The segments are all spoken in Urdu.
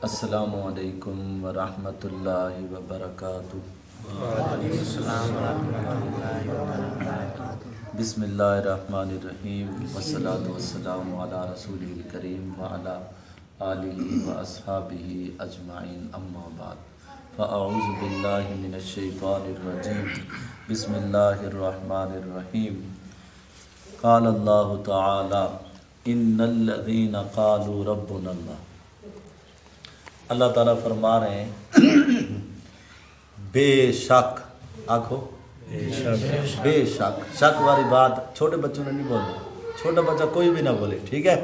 السلام علیکم ورحمۃ اللہ وبرکاتہ۔ وعلیکم السلام ورحمۃ اللہ وبرکاتہ۔ بسم اللہ الرحمن الرحیم والصلاۃ والسلام علی رسول الکریم وعلی آلہ واصحابہ اجمعین، اما بعد فاعوذ باللہ من الشیطان الرجیم، بسم اللہ الرحمن الرحیم۔ قال اللہ تعالی ان الذین قالوا ربنا اللہ۔ اللہ تعالیٰ فرما رہے ہیں بے شک، آنکھو بے شک، شک والی بات چھوٹے بچوں نے نہیں بولے، چھوٹا بچہ کوئی بھی نہ بولے، ٹھیک ہے۔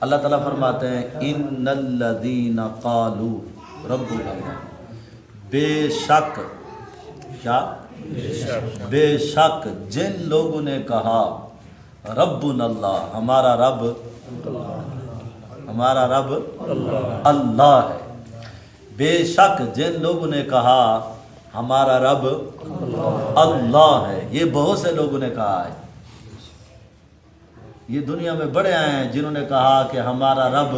اللہ تعالیٰ فرماتے ہیں ان الذین قالوا ربنا اللہ، بے شک، کیا؟ بے شک جن لوگوں نے کہا ربنا اللہ، ہمارا رب اللہ ہے۔ بے شک جن لوگوں نے کہا ہمارا رب اللہ ہے، یہ بہت سے لوگوں نے کہا ہے، یہ دنیا میں بڑے آئے ہیں جنہوں نے کہا کہ ہمارا رب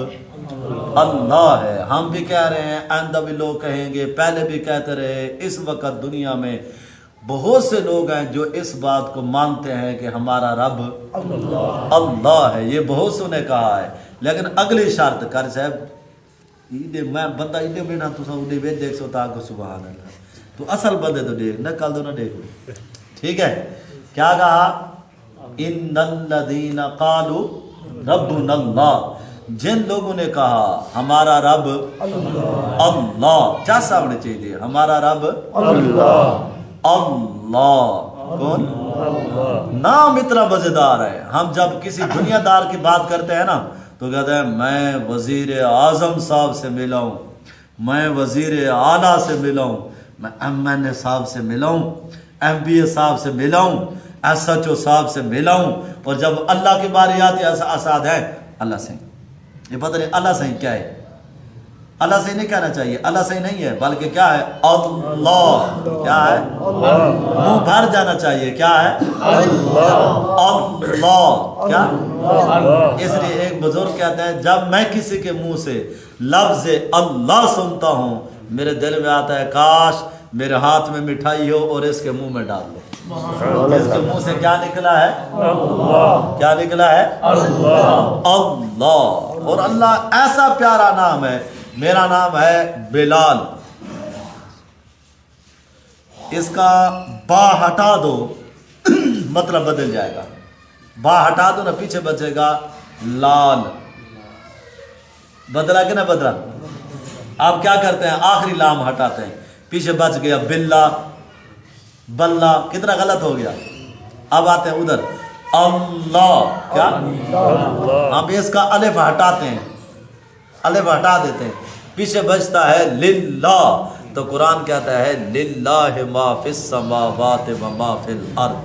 اللہ ہے۔ ہم بھی کہہ رہے ہیں، آئندہ بھی لوگ کہیں گے، پہلے بھی کہتے رہے۔ اس وقت دنیا میں بہت سے لوگ ہیں جو اس بات کو مانتے ہیں کہ ہمارا رب اللہ ہے، یہ بہت سے نے کہا ہے۔ لیکن اگلی شرط کر صاحب، میں بندہ ایڈے میں نہ تو اڈے ویچ دیکھ سو تاکہ سبحان اللہ، تو اصل بندے تو دیکھ نہ، کل دو نہ دیکھو، ٹھیک ہے۔ کیا کہا؟ ان الذین قالوا ربنا اللہ، جن لوگوں نے کہا ہمارا رب اللہ، کیا سامنے چاہیے؟ ہمارا رب اللہ۔ کون؟ نام اتنا مزیدار ہے۔ ہم جب کسی دنیا دار کی بات کرتے ہیں نا تو کہتے ہیں میں وزیر اعظم صاحب سے ملا ہوں، میں وزیر اعلیٰ سے ملا ہوں، میں ایم این اے صاحب سے ملا ہوں، ایم بی اے صاحب سے ملا ہوں، ایس ایچ او صاحب سے ملا ہوں۔ اور جب اللہ کی باری آتی ہے اساد ہے اللہ سے، یہ پتہ نہیں اللہ سے کیا ہے، اللہ سے نہیں کہنا چاہیے، اللہ سے نہیں ہے، بلکہ کیا ہے؟ اللہ۔ کیا ہے؟ منہ بھر جانا چاہیے، کیا ہے؟ اللہ۔ کیا؟ اس لیے ایک بزرگ کہتے ہیں جب میں کسی کے منہ سے لفظ اللہ سنتا ہوں میرے دل میں آتا ہے کاش میرے ہاتھ میں مٹھائی ہو اور اس کے منہ میں ڈال دو۔ اس کے منہ سے کیا نکلا ہے؟ کیا نکلا ہے؟ اللہ۔ اور اللہ ایسا پیارا نام ہے۔ میرا نام ہے بلال، اس کا با ہٹا دو مطلب بدل جائے گا، با ہٹا دو نا پیچھے بچے گا لال، بدلا کہ نہ بدلا؟ آپ کیا کرتے ہیں؟ آخری لام ہٹاتے ہیں، پیچھے بچ گیا بلا، بلا، کتنا غلط ہو گیا۔ اب آتے ہیں ادھر اللہ، کیا؟ اب اس کا الف ہٹاتے ہیں، الف ہٹا دیتے ہیں، پیچھے بچتا ہے للہ، تو قرآن کہتا ہے للہ ما فی السماوات و ما فی الارض،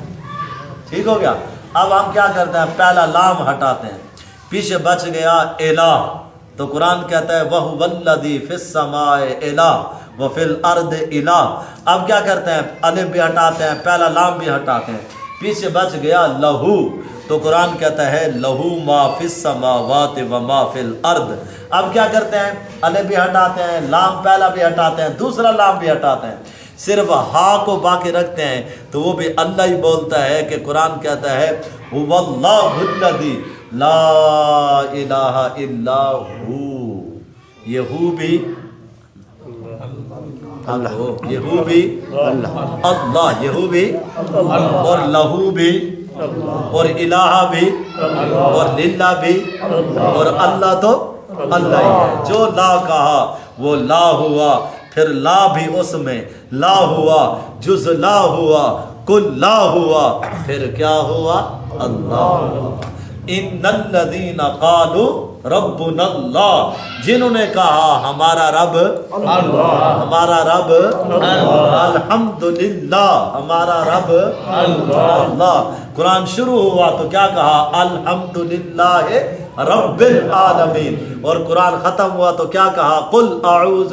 ٹھیک ہو گیا۔ اب ہم کیا کرتے ہیں؟ پہلا لام ہٹاتے ہیں، پیچھے بچ گیا الہ، تو قرآن کہتا ہے وَهُوَ الَّذِي فِي السَّمَاءِ إِلَٰهٌ وَفِي الْأَرْضِ إِلَٰهٌ۔ اب کیا کرتے ہیں؟ الف بھی ہٹاتے ہیں، پہلا لام بھی ہٹاتے ہیں، پیچھے بچ گیا لہو، تو قرآن کہتا ہے لہو ما فی السماوات و ما فی الارض۔ اب کیا کرتے ہیں؟ الف بھی ہٹاتے ہیں، لام پہلا بھی ہٹاتے ہیں، دوسرا لام بھی ہٹاتے ہیں، صرف ہا کو باقی رکھتے ہیں، تو وہ بھی اللہ ہی بولتا ہے کہ قرآن کہتا ہے هو اللہ الذی لا الہ الا ہو، یہ ہو بھی اللہ، یہ ہو بھی اللہ، یہ ہو بھی اور لہو بھی اور الہ بھی اور للہ بھی اور اللہ تو اللہ ہی ہے۔ جو لا کہا وہ لا ہوا، پھر لا بھی اس میں لا ہوا، جز لا ہوا، کل لا ہوا، پھر کیا ہوا؟ اللہ۔ ان الذین قالوا ربنا اللہ، جنہوں نے کہا ہمارا رب اللہ، ہمارا رب اللہ، الحمدللہ ہمارا رب اللہ۔ قرآن شروع ہوا تو کیا کہا؟ الحمدللہ رب العالمین، اور قرآن ختم ہوا تو کیا کہا؟ قل اعوذ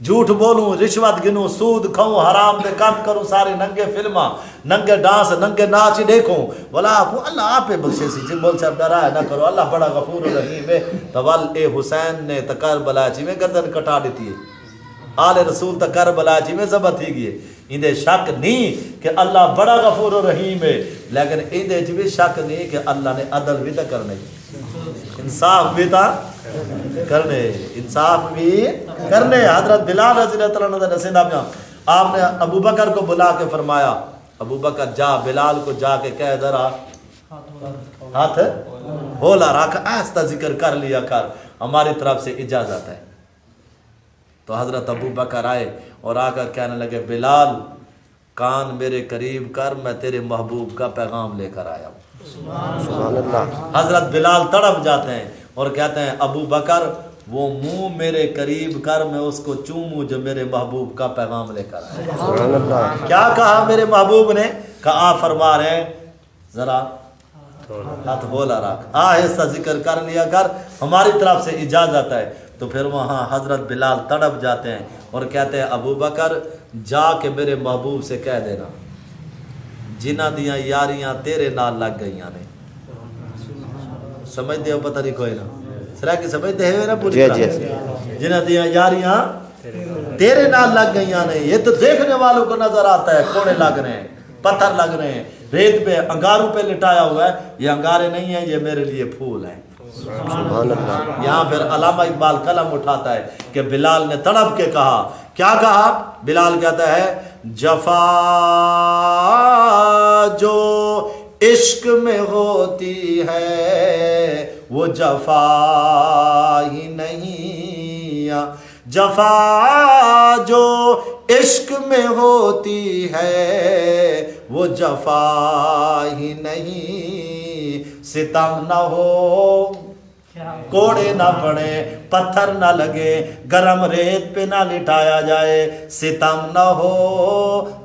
جھوٹ بولوں، رشوت گنوں، سود کھاؤں، حرام دے کام کروں، سارے ننگے فلماں، ننگے ڈانس، ننگے ناچ دیکھوں، ولا اللہ آپ بخشے سی جی بول صاحب ڈرایا نہ کرو، اللہ بڑا غفور الرحیم ہے۔ تول اے حسین نے کربلا جی میں گردن کٹا دیتی ہے، آل رسول تا کربلا جی میں ذبح تھی گئی ہے۔ اندے شک نہیں کہ اللہ بڑا غفور الرحیم ہے، لیکن اندے جی بھی شک نہیں کہ اللہ نے عدل بھی تا کرنے، انصاف بھی تا کرنے، انصاف بھی کرنے۔ حضرت بلال رضی اللہ عنہ نے نصیحت آپ نے ابو بکر کو بلا کے فرمایا، ابو بکر جا بلال کو جا کے کہہ ذرا ہاتھ ہولا رکھ، آہستہ ذکر کر لیا کر، ہماری طرف سے اجازت ہے۔ تو حضرت ابو بکر آئے اور آ کر کہنے لگے بلال کان میرے قریب کر، میں تیرے محبوب کا پیغام لے کر آیا ہوں۔ سبحان اللہ۔ حضرت بلال تڑپ جاتے ہیں اور کہتے ہیں ابو بکر وہ منہ میرے قریب کر، میں اس کو چوموں جو میرے محبوب کا پیغام لے کر آیا۔ سبحان اللہ۔ کیا کہا میرے محبوب نے؟ کہا آپ فرما رہے ہیں ذرا ہاتھ بولا رکھ، آہستہ ذکر کر لیا کر، ہماری طرف سے اجازت ہے۔ تو پھر وہاں حضرت بلال تڑپ جاتے ہیں اور کہتے ہیں ابو بکر جا کے میرے محبوب سے کہہ دینا جنہ دیاں یاریاں تیرے نال لگ گئیاں نے، سمجھتے ہو پتہ نہیں کوئی نہ سرا کی سمجھتے ہوئے نا پوری طرح، جنہ دیاں یاریاں تیرے نال لگ گئیاں نے۔ یہ تو دیکھنے والوں کو نظر آتا ہے کوڑے لگ رہے ہیں، پتھر لگ رہے ہیں، ریت پہ انگاروں پہ لٹایا ہوا ہے، یہ انگارے نہیں ہیں، یہ میرے لیے پھول ہیں۔ سبحان اللہ۔ یہاں پھر علامہ اقبال قلم اٹھاتا ہے کہ بلال نے تڑپ کے کہا، کیا کہا؟ بلال کہتا ہے جفا جو عشق میں ہوتی ہے وہ جفا ہی نہیں، جفا جو عشق میں ہوتی ہے وہ جفا ہی نہیں، ستم نہ ہو کوڑے نہ پڑے، پتھر نہ لگے، گرم ریت پہ نہ لٹایا جائے، ستم نہ ہو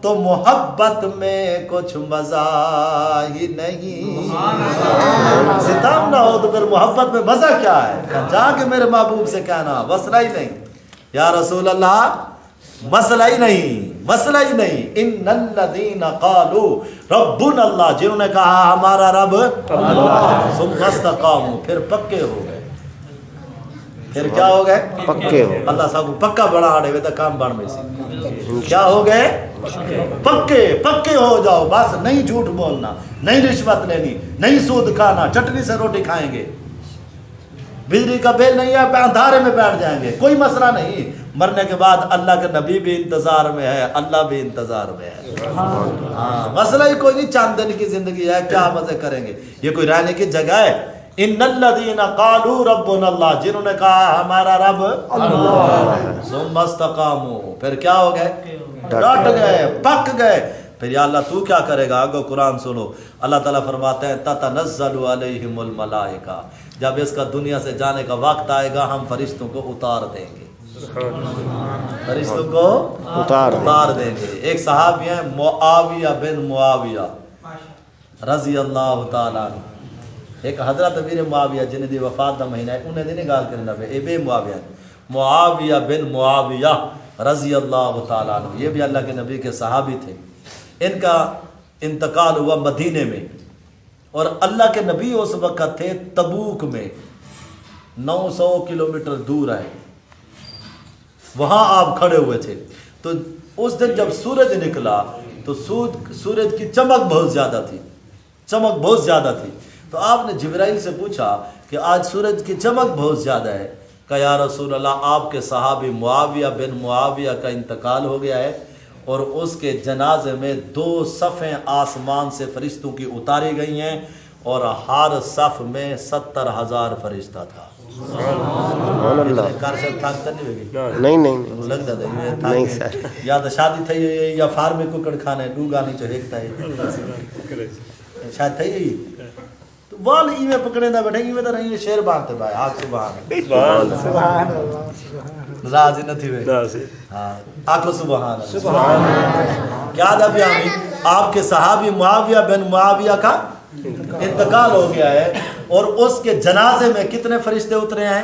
تو محبت میں کچھ مزہ ہی نہیں، ستم نہ ہو تو پھر محبت میں مزہ کیا ہے؟ جا کے میرے محبوب سے کہنا مسئلہ ہی نہیں یا رسول اللہ، مسئلہ ہی نہیں، مسئلہ ہی نہیں۔ ان الذین قالوا ربنا اللہ، جنہوں نے کہا ہمارا رب اللہ، ثم استقاموا، پھر پکے ہو گئے، پھر کیا ہو گئے؟ پکے ہو۔ اللہ صاحب کو پکا بڑا آڑے ہوئے تھا کام بڑھ میں سی، کیا ہو گئے؟ پکے پکے ہو جاؤ، بس نہیں جھوٹ بولنا، نہیں رشوت لینی، نہیں سود کھانا، چٹنی سے روٹی کھائیں گے، بجلی کا بل نہیں ہے اندھارے میں بیٹھ جائیں گے، کوئی مسئلہ نہیں۔ مرنے کے بعد اللہ کے نبی بھی انتظار میں ہے، اللہ بھی انتظار میں ہے، ہاں مسئلہ ہی کوئی نہیں، چاند دن کی زندگی ہے، کیا مزے کریں گے، یہ کوئی رہنے کی جگہ ہے؟ ان الذین قالوا ربنا اللہ، جنہوں نے کہا ہمارا رب اللہ، ثم استقاموا، پھر کیا ہو گئے؟ ڈٹ گئے، پک گئے۔ پھر یا اللہ تو کیا کرے گا؟ آگو قرآن سنو، اللہ تعالیٰ فرماتے ہیں تتنزل علیہم الملائکہ، جب اس کا دنیا سے جانے کا وقت آئے گا ہم فرشتوں کو اتار دیں گے، فرشتوں کو اتار دیں گے۔ ایک صحابی ہیں معاویہ بن معاویہ رضی اللہ تعالیٰ عنہ، ایک حضرت امیر معاویہ جنہیں دی وفات دا مہینہ ہے، انہیں دی نگال کرنا پہ اے بے معاویہ، معاویہ بن معاویہ رضی اللہ تعالیٰ عنہ، یہ بھی اللہ کے نبی کے صحابی تھے۔ ان کا انتقال ہوا مدینے میں، اور اللہ کے نبی اس وقت تھے تبوک میں، 900 کلومیٹر دور ہے، وہاں آپ کھڑے ہوئے تھے۔ تو اس دن جب سورج نکلا تو سورج کی چمک بہت زیادہ تھی، چمک بہت زیادہ تھی، تو آپ نے جبرائیل سے پوچھا کہ آج سورج کی چمک بہت زیادہ ہے، کہا یا رسول اللہ آپ کے صحابی معاویہ بن معاویہ کا انتقال ہو گیا ہے، اور اس کے جنازے میں 2 صفیں آسمان سے فرشتوں کی اتاری گئی ہیں، اور ہر صف میں 70,000 فرشتہ تھا۔ سبحان اللہ۔ کار سے تھاکتا نہیں ہوگی؟ نہیں نہیں لگتا تھا نہیں سر، یا تو شادی تھی یا فارم ککڑ کھانے ڈوگا نہیں چوہیکتا ہے شاید تھی یہی تو وال ایویں پکڑے نہ بیٹھے ایویں تو نہیں شیر باندھتے بھائی آگ سبحان راضی نہ تھی ہاں آنکھوں سبحان اللہ۔ کیا دا بیامی آپ کے صحابی معاویہ بن معاویہ کا انتقال ہو گیا ہے، اور اس کے جنازے میں کتنے فرشتے اترے ہیں؟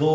2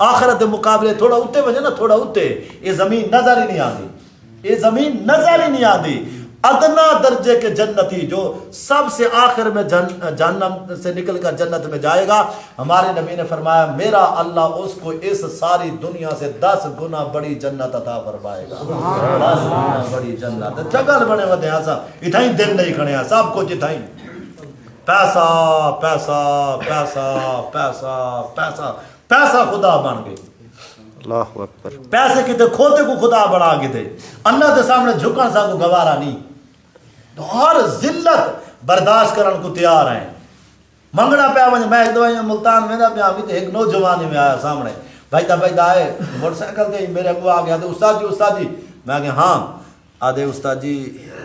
آخرت دے مقابلے تھوڑا اتے وجہ نا تھوڑا اتے یہ زمین نظر ہی نہیں آتی یہ زمین نظر ہی نہیں آتی ادنا درجے کے جنتی جو سب سے آخر میں جہنم سے نکل کر جنت میں جائے گا ہمارے نبی نے فرمایا میرا اللہ اس کو اس ساری دنیا سے 10 گنا بڑی جنت عطا فرمائے گا 10 گنا بڑی جنت جگل بنے ودے ایسا اتھائیں دل نہیں کھڑے ہیں سب کچھ اتھائیں پیسہ پیسہ پیسہ پیسہ پیسہ پیسہ خدا بن گئی اللہ اکبر پیسے کتے کھوتے کو خدا بڑھا کے دے اللہ کے سامنے جھکن سا کو گوارا نہیں تو ہر ذلت برداشت کرن کو تیار ہیں منگنا پیا ونج میں ایک دوائی ملتان میں پیا بھی ایک نوجوانی میں آیا سامنے بھائی آئے موٹر سائیکل تے میرے کو آ گیا استاد جی میں کہ ہاں آدھے استاد جی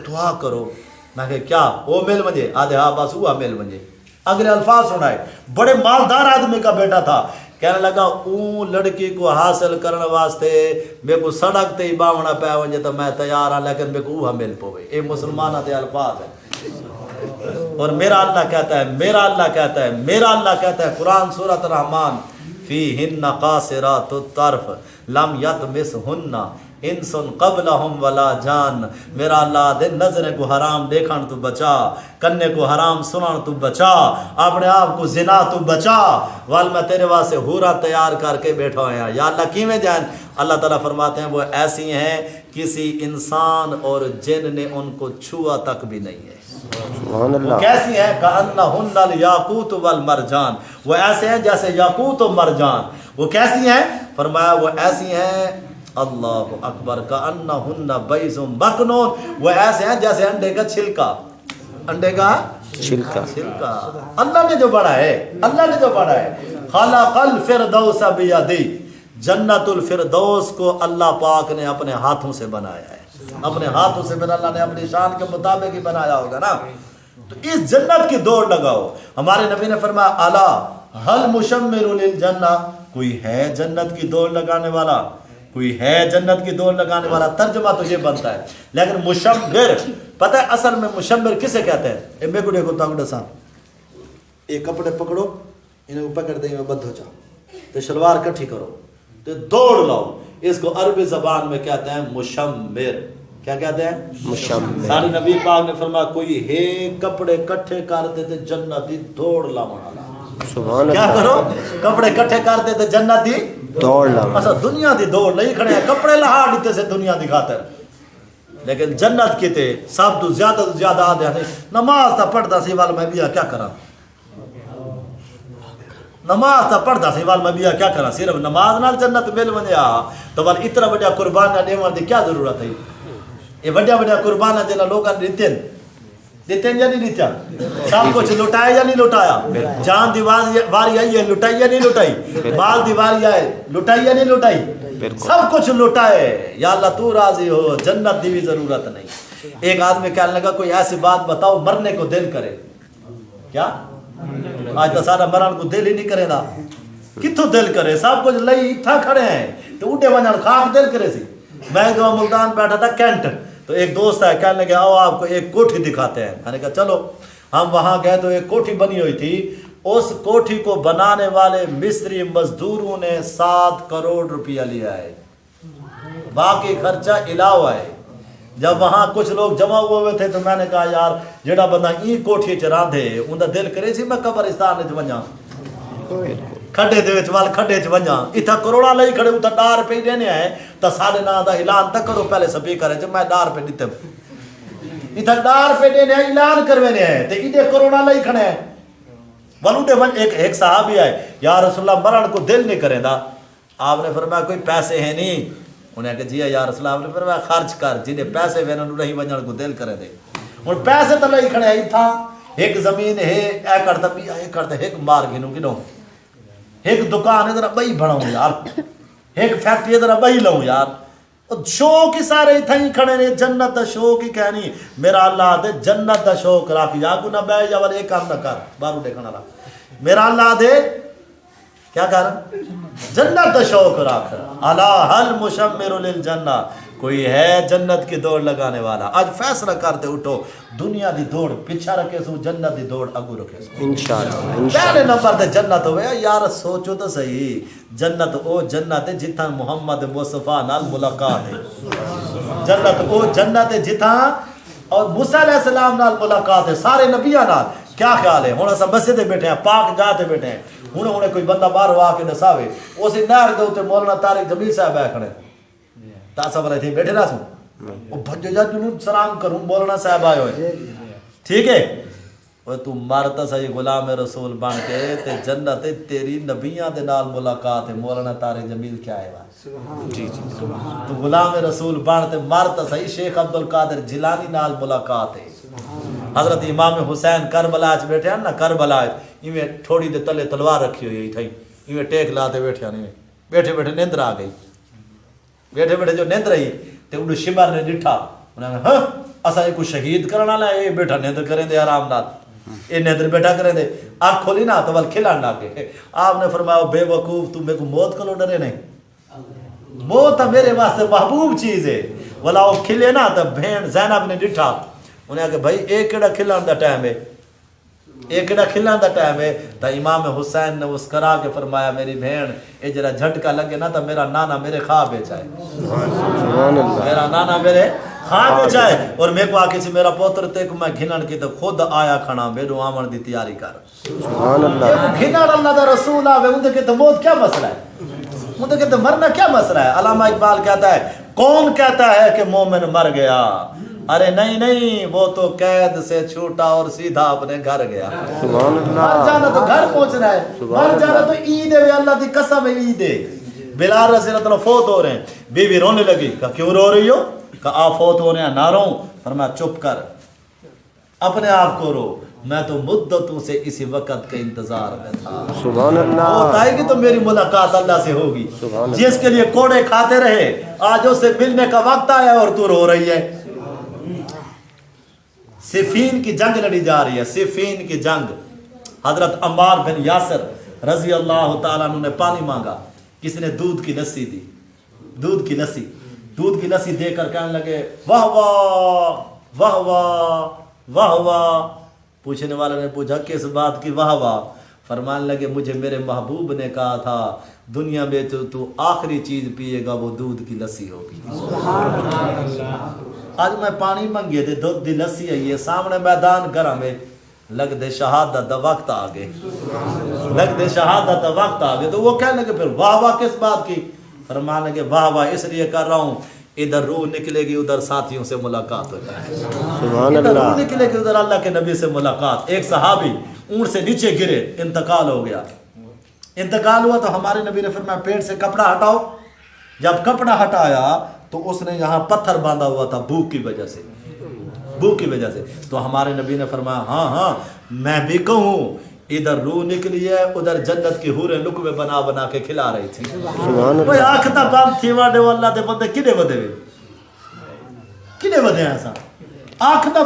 دعا کرو میں کہ کیا وہ میل منجے آدھے ہاں بس ہوا میل منجے اگلے الفاظ سنائے بڑے مالدار آدمی کا بیٹا تھا کہنے لگا اون لڑکی کو حاصل کرنے واسطے میں کو سڑک تے ہی باونا پہ ونجے تو میں تیار ہاں لیکن میں کو وہ مل پوے اے مسلمانہ دے الفاظ ہے اور میرا اللہ کہتا ہے قرآن سورۃ الرحمن فیہن قاصرات الطرف لم یطمثہن انس قبلہم ولا جان میرا اللہ دے نظریں کو حرام دیکھن تو بچا کنے کو حرام سنن تو بچا اپنے آپ کو زنا تو بچا وال میں تیرے واسطے حورا تیار کر کے بیٹھا ہوا یا اللہ کیویں جان اللہ تعالیٰ فرماتے ہیں وہ ایسی ہیں کسی انسان اور جن نے ان کو چھوا تک بھی نہیں ہے سبحان اللہ کیسی ہیں کأنہن الیاقوت والمرجان وہ ایسے ہیں جیسے یاقوت و مرجان وہ کیسی ہیں فرمایا وہ ایسی ہیں اللہ اکبر کأنہن بیض مکنون وہ ایسے ہیں جیسے انڈے کا چھلکا چھلکا اللہ نے جو بڑھا ہے خلق الفردوس بیدی جنت الفردوس کو اللہ پاک نے اپنے ہاتھوں سے بنایا ہے اپنے ہاتھوں سے پھر اللہ نے اپنی شان کے مطابق ہی بنایا ہوگا نا تو اس جنت کی دوڑ لگاؤ ہمارے نبی نے فرمایا الا هل مشمر للجنہ کوئی ہے جنت کی دوڑ لگانے والا ترجمہ تو یہ بنتا ہے لیکن مشمر پتہ ہے اصل میں مشمر کسے کہتے ہیں میں کو دیکھو تانگڑا صاحب یہ کپڑے پکڑو انہیں پکڑ دیں میں بدھ ہو جاؤ تو شلوار کٹھی کرو تو دوڑ لاؤ اس کو عربی زبان میں کہتے ہیں مشمر کیا کہتے ہیں مشمر سارے نبی پاک نے فرمایا کوئی ہے کپڑے کٹھے کرتے تھے جنتی دوڑ لاؤ کیا کرو کپڑے کٹھے کرتے تھے جنتی دوڑ لاؤ اچھا دنیا دی دوڑ نہیں کھڑے ہیں کپڑے لہا دیتے سے دنیا دی خاطر لیکن جنت کی تے سب تو زیادہ آدھے ہیں نماز تا پڑھتا سی وال میں بیا کیا کرا صرف نماز نال جنت مل ونیا تو وال اتنا بڑا قربانیاں دیوان دی کیا ضرورت ہے یہ بڑا قربانیاں جنہاں لوگاں دیتن یا نہیں دیتا سب کچھ لٹایا یا نہیں لٹایا جان دیواری آئی ہے لٹائی یا نہیں لٹائی مال دیواری آئے لٹائی یا نہیں لٹائی سب کچھ لٹائے یا اللہ تو راضی ہو جنت دی بھی ضرورت نہیں ایک آدمی کہنے لگا کوئی ایسی بات بتاؤ مرنے کو دل کرے کیا آج تو سارا مرن کو دل ہی نہیں کرے نا کتوں دل کرے سب کچھ لئی تھا کھڑے ہیں تو اٹھے ونجن خاک دل کرے سی میں جو ملتان بیٹھا تھا کینٹ تو ایک دوست ہے کہنے لگے آؤ آپ کو ایک کوٹھی دکھاتے ہیں میں نے کہا چلو ہم وہاں گئے تو ایک کوٹھی بنی ہوئی تھی اس کوٹھی کو بنانے والے مصری مزدوروں نے 7 کروڑ روپیہ لیا ہے باقی خرچہ علاوہ ہے جب وہاں کچھ لوگ جمع ہوئے تھے تو میں نے کہا یار جڑا بندہ ای کوٹھی چ راندھے اوندا دل کرے سی میں قبرستان وچ ونجاں کھڈے دے وچ وال کھڈے چ ونجاں ایتھا کروڑا لئی کھڑے اوتا ڈار پہ دینے ہیں تا سارے نا دا اعلان تک کرو پہلے سپیکر ہے میں ڈار پہ دتے ایتھا ڈار پہ دینے اعلان کروینے ہیں تے ایڈے کروڑا لئی کھڑے ہیں ولو دے ون ایک صحابی آئے یا رسول اللہ مرن کو دل نہیں کرے دا آپ نے فرمایا کوئی پیسے ہیں نہیں انہیں کہا جی یا رسول اللہ نے فرمایا خرچ کر جنہیں پیسے وینن نہیں ونجن کو دل کرے دے اور پیسے تو لئی کھڑے ایتھا ایک زمین ہے اے کرتا بھی اے کرتا ایک مار گنو گنو ایک دکان ادھر بئی بڑھاؤں یار ایک فیکٹری ادھر بئی لوں یار شوق ہی سارے اتھا ہی کھڑے نے جنت دا شوق ہی کہنی میرا اللہ دے جنت دا شوق رکھ یا کو نہ بے یا ور ایک کام نہ کر بارو دیکھنا لا میرا اللہ دے کیا کر جنت دا شوق رکھ الا هل مشمر للجنہ کوئی ہے جنت کی دوڑ لگانے والا؟ آج فیصلہ کرتے اٹھو، دنیا دی دوڑ پیچھا رکھے سو، جنت دی دوڑ اگو رکھے سو۔ انشاءاللہ پہلے نمبر تے جنت ہوئے یار، سوچو تو صحیح، جنت او جنت ہے جتھاں محمد مصطفیٰ نال ملاقات ہے، جنت او جنت ہے جتھاں اور موسیٰ علیہ السلام نال ملاقات ہے، سارے نبیاں نال۔ کیا خیال ہے ہن اساں مسجد بیٹھے ہیں، پاک جاتے بیٹھے ہیں، ہن کوئی بندہ باہر آ کے دساوے اسی نہر دے اوتے مولانا طارق جمیل صاحب آ کھڑے تاسا بڑے تھے بیٹھے رہا سو او بھجو جا جنوں سلام کروں مولانا صاحب آئے ہوئے، ٹھیک ہے؟ وہ تو مرتا صحیح غلام رسول بن کے تے جنت تیری نبیاں دے نال ملاقات ہے۔ مولانا طارق جمیل کیا ہے جی تو غلام رسول بن تے مرتا صحیح شیخ عبدالقادر جیلانی نال ملاقات ہے۔ حضرت امام حسین کربلا وچ بیٹھے ہیں نا، کربلا ایویں تھوڑی دے تلے تلوار رکھی ہوئی تھی، ایویں ٹیک لاتے بیٹھے ہیں، بیٹھے بیٹھے نیندر آ گئی، بیٹھے بیٹھے جو نیندر آئی تے اُڑ شمر نے ڈٹھا، انہاں نے ہاں اساں کو شہید کرن والا اے بیٹھا نیندر کریں دے آرام نال، اے نیندر بیٹھا کریں دے، آنکھ کھولی نا تو ول کھلن لگ گئے۔ آپ نے فرمایا بے وقوف تو میرے کو موت کلو ڈرے نہیں، موت میرے واسطے محبوب چیز ہے۔ ولا وہ کھلے نا تو بہن زینب نے ڈٹھا، انہیں کہا بھائی ایک کیڑا کھلان دا ٹائم ہے، ایک کیڑا کھلان دا ٹائم ہے، تو امام حسین نے اس کرا کے فرمایا میری بہن اے جرا جھٹکا لگے نا تو میرا نانا میرے خواب ہے چاہے، میرا نانا میرے خواب ہے چاہے، اور میرے کو آکے سے میرا پوتر تے کو میں گھنن کی تو خود آیا کھڑا میرے آمن دی تیاری کر۔ سبحان اللہ، گھنن اللہ دا رسول آوے ان کے تو موت کیا مسئلہ ہے، ان کے تو مرنا کیا مسئلہ ہے؟ علامہ اقبال کہتا ہے کون کہتا ہے کہ مومن مر گیا؟ ارے نہیں نہیں، وہ تو قید سے چھوٹا اور سیدھا اپنے گھر گیا۔ سبحان اللہ، مر جانا تو گھر پہنچ رہا ہے، مر جانا تو عید ہے، اللہ دی قسم ہے عید ہے۔ بلال رضی اللہ عنہ فوت ہو رہے ہیں، بیوی رونے لگی، کہا کیوں رو رہی ہو؟ کہا آپ فوت ہو رہے ہیں، نہ رو۔ فرمایا چپ کر، اپنے آپ کو رو، میں تو مدتوں سے اسی وقت کے انتظار میں تھا۔ سبحان اللہ، موت آئے گی تو میری ملاقات اللہ سے ہوگی، جس کے لیے کوڑے کھاتے رہے آج اس سے ملنے کا وقت آیا اور تو رو رہی ہے۔ صفین کی جنگ لڑی جا رہی ہے، صفین کی جنگ۔ حضرت عمار بن یاسر رضی اللہ تعالیٰ عنہ نے پانی مانگا، کسی نے دودھ کی لسی دی، دودھ کی لسی، دودھ کی لسی دے کر کہنے لگے واہ واہ واہ واہ واہ واہ۔ پوچھنے والے نے پوچھا کس بات کی واہ واہ؟ فرمانے لگے مجھے میرے محبوب نے کہا تھا دنیا میں تو آخری چیز پیے گا وہ دودھ کی لسی ہوگی۔ آج میں پانی منگے تھے، دودھ دی لسی آئی ہے، سامنے میدان گرم ہے، لگ دے شہادت دا وقت آگے، لگ دے شہادت دا وقت آگے۔ تو وہ کہنے لگے پھر واہ واہ کس بات کی؟ فرمانے لگے واہ واہ اس لیے کر رہا ہوں ادھر روح نکلے گی ادھر ساتھیوں سے ملاقات ہو جائے، سبحان ادھر روح اللہ، نکلے گی ادھر اللہ کے نبی سے ملاقات۔ ایک صحابی اونٹ سے نیچے گرے، انتقال ہو گیا، انتقال ہوا تو ہمارے نبی نے فرمایا پیٹ سے کپڑا ہٹاؤ۔ جب کپڑا ہٹایا تو اس نے یہاں پتھر باندھا ہوا تھا بھوک کی وجہ سے، بھوک کی وجہ سے، تو ہمارے نبی نے فرمایا ہاں ہاں میں بھی کہوں ادھر روح نکلی ہے ادھر جنت کی حوریں لقمے بنا بنا کے کھلا رہی تھی۔ سبحان کوئی اللہ، آنکھ تا بام تھی واڈے واللہ دے بندے کنے بدے ہوئے، کنے بدے ہیں ایسا آنکھ تا